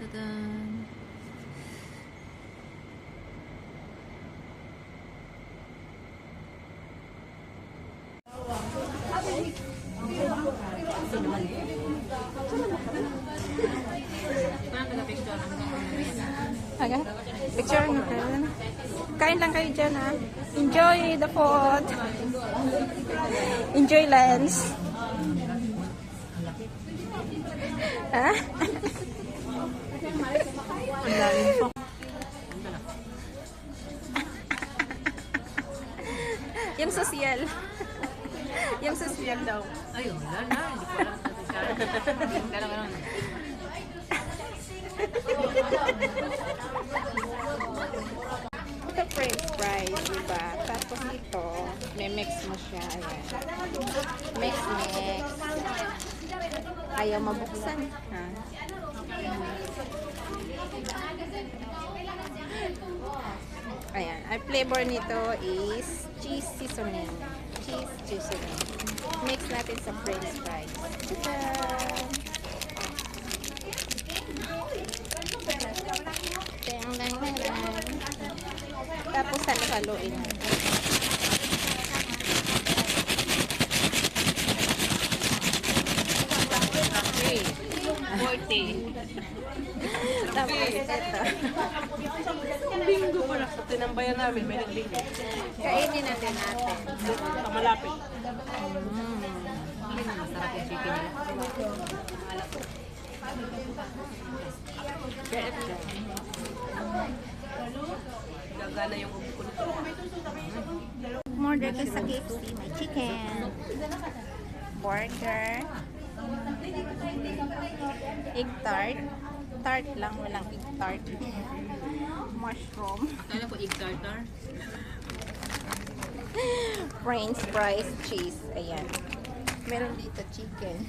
Tadan. Aga, picture natin. Kain lang kayo dyan, ha? Enjoy the food. Enjoy lunch. Ha? Yung social. Yung social daw. Ay, wala na. Hindi ko alam sa Ito french fries, diba? Tapos ito, may mix mo siya. Ayan. Mix. Ayaw mabuksan. Ha? Ayan. Ang flavor nito is cheese seasoning. Cheese seasoning. Mix natin sa french fries. Tadaan! Tapos halo-haloin mo. Okay. 40. Tapos ito. Bingo pa na. Sa tinambayan namin, may nagbingo. Kainin natin. Sa malapit. Masarap yung chicken nila. Gagana yung ubo ko nito. Order ka sa KFC. May chicken. Burger. Egg tart. Tart lang. Walang egg tart. Mushroom. Kaya ko egg tartar. French fries. Cheese. Ayan. Meron dito chicken.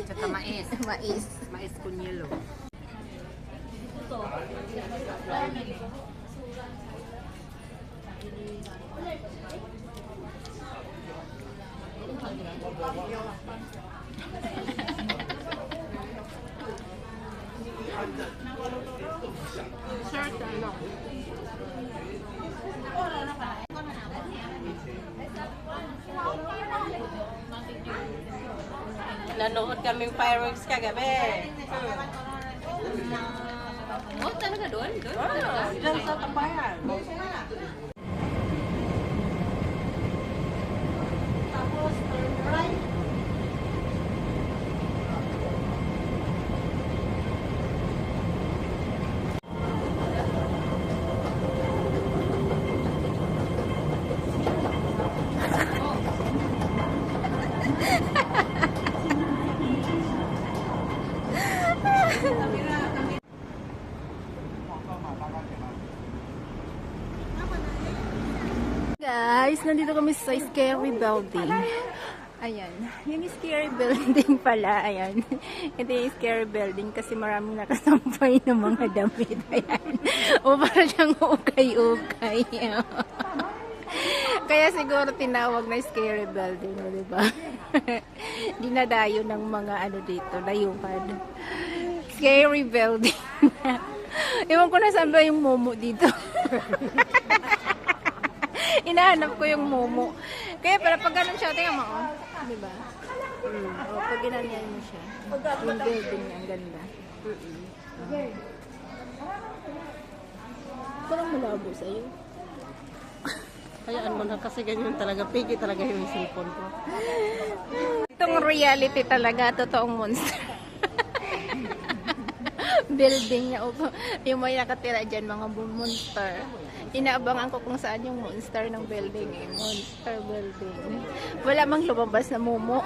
Tsaka mais. Mais. Mais con yelo. Shirt, ano? Nanood kaming fireworks kagabi. Oh, talaga doon? Doon? Diyan sa tambayan. Guys, nandito kami sa Scary Building. Ayan. Yung Scary Building pala. Ayan. Ito yung Scary Building kasi maraming nakasampay ng mga damit. Ayan. O parang siyang ukay-ukay. Kaya siguro tinawag na Scary Building. Diba? Dinadayo ng mga ano dito. Layukan. Scary Building. Ewan ko na saan ba yung momo dito. Inahanap ko yung momo. Kaya para pag ganun siya, tingnan mo, oh. Diba? O, pag ginanyan mo siya. Yung building niya, ang ganda. Parang malabo sa'yo. Hayaan mo na kasi ganyan talaga. Pigi talaga yung cellphone ko. Itong reality talaga, totoong monster. Building niya. Yung may nakatira dyan, mga monster. Inaabangan ko kung saan yung monster ng building eh. Monster building. Wala mang lumabas na momo.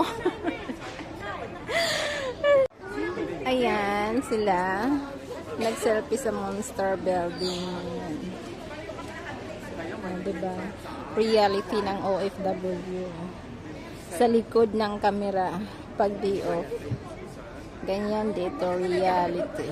Ayan, sila. Nag-selfie sa monster building. Diba? Reality ng OFW. Sa likod ng camera. Pag day off. Ganyan dito, reality.